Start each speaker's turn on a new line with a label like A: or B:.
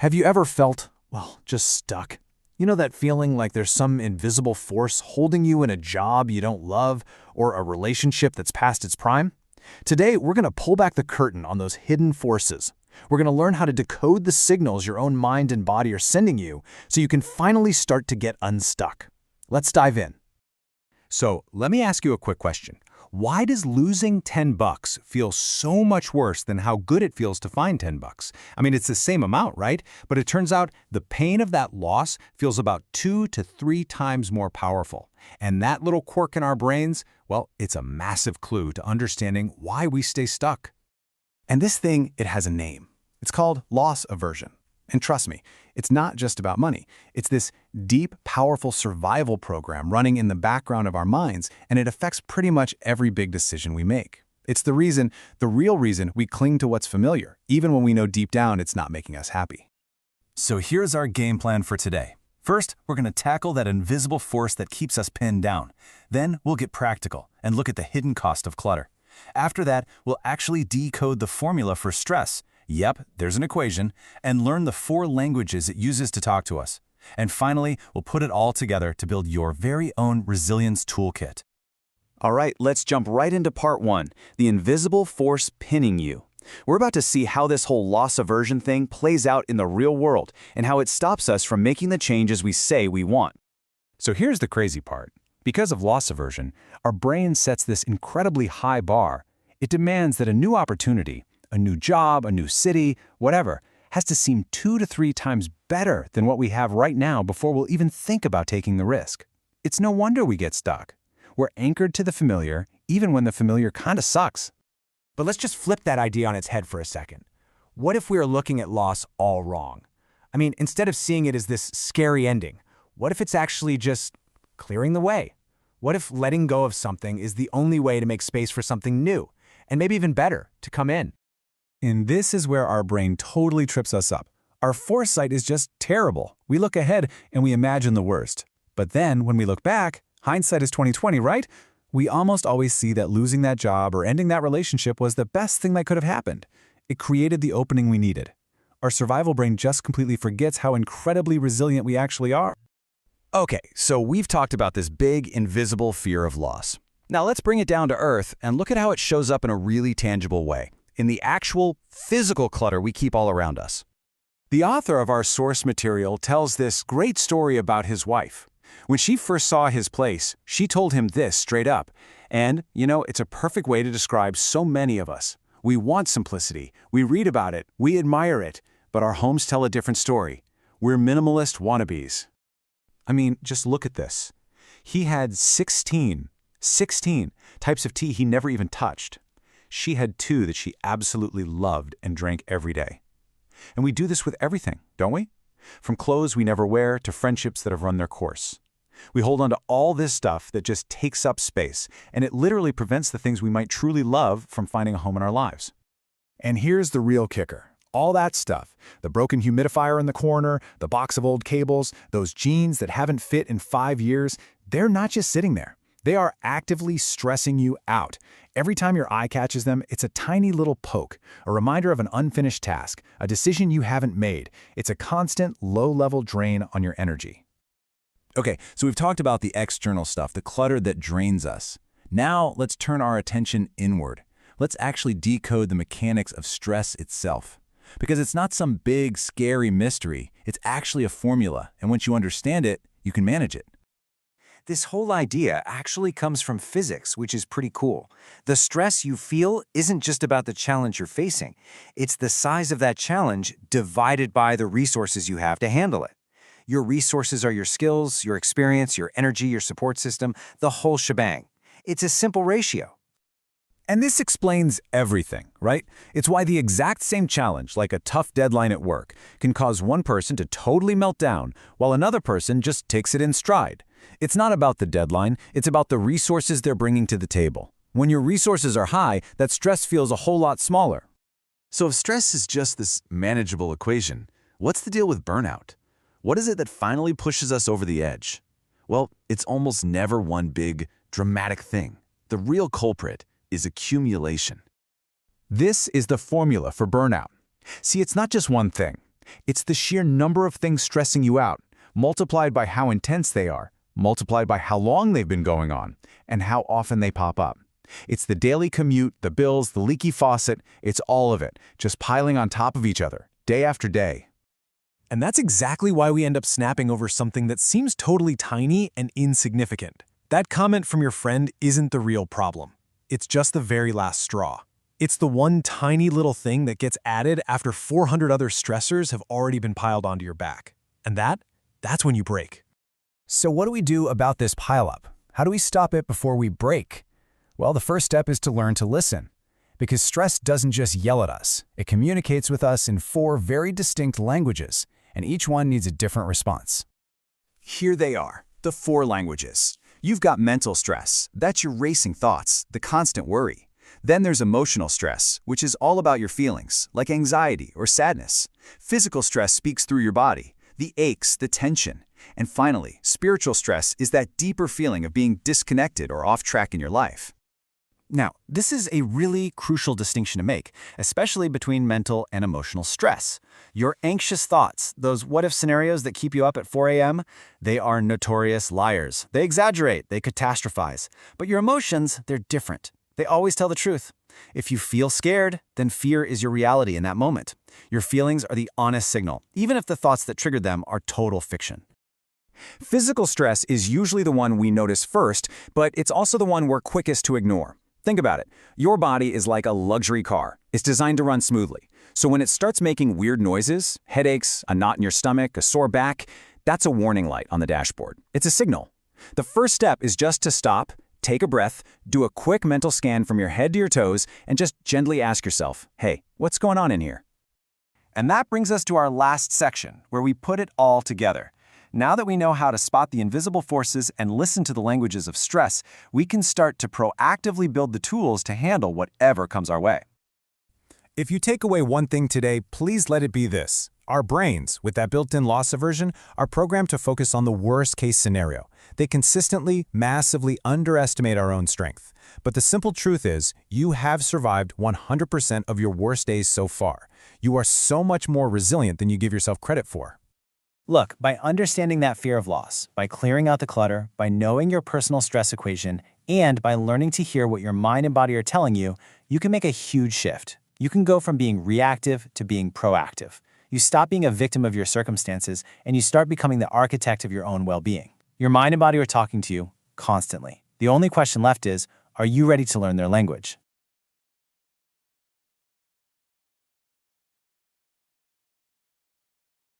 A: Have you ever felt, well, just stuck? You know that feeling like there's some invisible force holding you in a job you don't love or a relationship that's past its prime? Today, we're going to pull back the curtain on those hidden forces. We're going to learn how to decode the signals your own mind and body are sending you so you can finally start to get unstuck. Let's dive in. So, let me ask you a quick question. Why does losing $10 feel so much worse than how good it feels to find $10? I mean, it's the same amount, right? But it turns out the pain of that loss feels about 2 to 3 times more powerful. And that little quirk in our brains, well, it's a massive clue to understanding why we stay stuck. And this thing, it has a name. It's called loss aversion. And trust me, it's not just about money. It's this deep, powerful survival program running in the background of our minds, and it affects pretty much every big decision we make. It's the real reason we cling to what's familiar, even when we know deep down it's not making us happy.
B: So here's our game plan for today. First, we're going to tackle that invisible force that keeps us pinned down. Then we'll get practical and look at the hidden cost of clutter. After that, we'll actually decode the formula for stress. Yep, there's an equation, and learn the 4 languages it uses to talk to us. And finally, we'll put it all together to build your very own resilience toolkit.
C: All right, let's jump right into part 1, the invisible force pinning you. We're about to see how this whole loss aversion thing plays out in the real world and how it stops us from making the changes we say we want.
A: So here's the crazy part. Because of loss aversion, our brain sets this incredibly high bar. It demands that a new opportunity, a new job, a new city, whatever, has to seem 2 to 3 times better than what we have right now before we'll even think about taking the risk. It's no wonder we get stuck. We're anchored to the familiar, even when the familiar kind of sucks.
D: But let's just flip that idea on its head for a second. What if we are looking at loss all wrong? I mean, instead of seeing it as this scary ending, what if it's actually just clearing the way? What if letting go of something is the only way to make space for something new, and maybe even better, to come in?
A: And this is where our brain totally trips us up. Our foresight is just terrible. We look ahead and we imagine the worst. But then, when we look back, hindsight is 20/20, right? We almost always see that losing that job or ending that relationship was the best thing that could have happened. It created the opening we needed. Our survival brain just completely forgets how incredibly resilient we actually are.
C: Okay, so we've talked about this big, invisible fear of loss. Now let's bring it down to earth and look at how it shows up in a really tangible way, in the actual physical clutter we keep all around us.
A: The author of our source material tells this great story about his wife. When she first saw his place, she told him this straight up. And, it's a perfect way to describe so many of us. We want simplicity. We read about it. We admire it. But our homes tell a different story. We're minimalist wannabes. I mean, just look at this. He had 16 types of tea he never even touched. She had 2 that she absolutely loved and drank every day. And we do this with everything, don't we? From clothes we never wear to friendships that have run their course. We hold on to all this stuff that just takes up space, and it literally prevents the things we might truly love from finding a home in our lives. And here's the real kicker. All that stuff, the broken humidifier in the corner, the box of old cables, those jeans that haven't fit in 5 years, they're not just sitting there. They are actively stressing you out. Every time your eye catches them, it's a tiny little poke, a reminder of an unfinished task, a decision you haven't made. It's a constant, low-level drain on your energy.
B: Okay, so we've talked about the external stuff, the clutter that drains us. Now let's turn our attention inward. Let's actually decode the mechanics of stress itself. Because it's not some big, scary mystery. It's actually a formula, and once you understand it, you can manage it.
D: This whole idea actually comes from physics, which is pretty cool. The stress you feel isn't just about the challenge you're facing. It's the size of that challenge divided by the resources you have to handle it. Your resources are your skills, your experience, your energy, your support system, the whole shebang. It's a simple ratio.
A: And this explains everything, right? It's why the exact same challenge, like a tough deadline at work, can cause one person to totally melt down, while another person just takes it in stride. It's not about the deadline, it's about the resources they're bringing to the table. When your resources are high, that stress feels a whole lot smaller.
B: So if stress is just this manageable equation, what's the deal with burnout? What is it that finally pushes us over the edge? Well, it's almost never one big, dramatic thing. The real culprit is accumulation.
A: This is the formula for burnout. See, it's not just one thing.
C: It's the sheer number of things stressing you out, multiplied by how intense they are, multiplied by how long they've been going on, and how often they pop up. It's the daily commute, the bills, the leaky faucet, it's all of it, just piling on top of each other, day after day.
B: And that's exactly why we end up snapping over something that seems totally tiny and insignificant. That comment from your friend isn't the real problem. It's just the very last straw. It's the one tiny little thing that gets added after 400 other stressors have already been piled onto your back. And that's when you break. So what do we do about this pileup? How do we stop it before we break? Well, the first step is to learn to listen. Because stress doesn't just yell at us. It communicates with us in 4 very distinct languages, and each one needs a different response.
C: Here they are, the 4 languages. You've got mental stress. That's your racing thoughts, the constant worry. Then there's emotional stress, which is all about your feelings, like anxiety or sadness. Physical stress speaks through your body, the aches, the tension. And finally, spiritual stress is that deeper feeling of being disconnected or off track in your life.
D: Now, this is a really crucial distinction to make, especially between mental and emotional stress. Your anxious thoughts, those what-if scenarios that keep you up at 4 a.m., they are notorious liars. They exaggerate, they catastrophize. But your emotions, they're different. They always tell the truth. If you feel scared, then fear is your reality in that moment. Your feelings are the honest signal, even if the thoughts that triggered them are total fiction.
A: Physical stress is usually the one we notice first, but it's also the one we're quickest to ignore. Think about it. Your body is like a luxury car. It's designed to run smoothly. So when it starts making weird noises, headaches, a knot in your stomach, a sore back, that's a warning light on the dashboard. It's a signal. The first step is just to stop, take a breath, do a quick mental scan from your head to your toes, and just gently ask yourself, hey, what's going on in here?
D: And that brings us to our last section, where we put it all together. Now that we know how to spot the invisible forces and listen to the languages of stress, we can start to proactively build the tools to handle whatever comes our way.
B: If you take away one thing today, please let it be this. Our brains, with that built-in loss aversion, are programmed to focus on the worst-case scenario. They consistently, massively underestimate our own strength. But the simple truth is, you have survived 100% of your worst days so far. You are so much more resilient than you give yourself credit for.
D: Look, by understanding that fear of loss, by clearing out the clutter, by knowing your personal stress equation, and by learning to hear what your mind and body are telling you, you can make a huge shift. You can go from being reactive to being proactive. You stop being a victim of your circumstances, and you start becoming the architect of your own well-being. Your mind and body are talking to you constantly. The only question left is, are you ready to learn their language?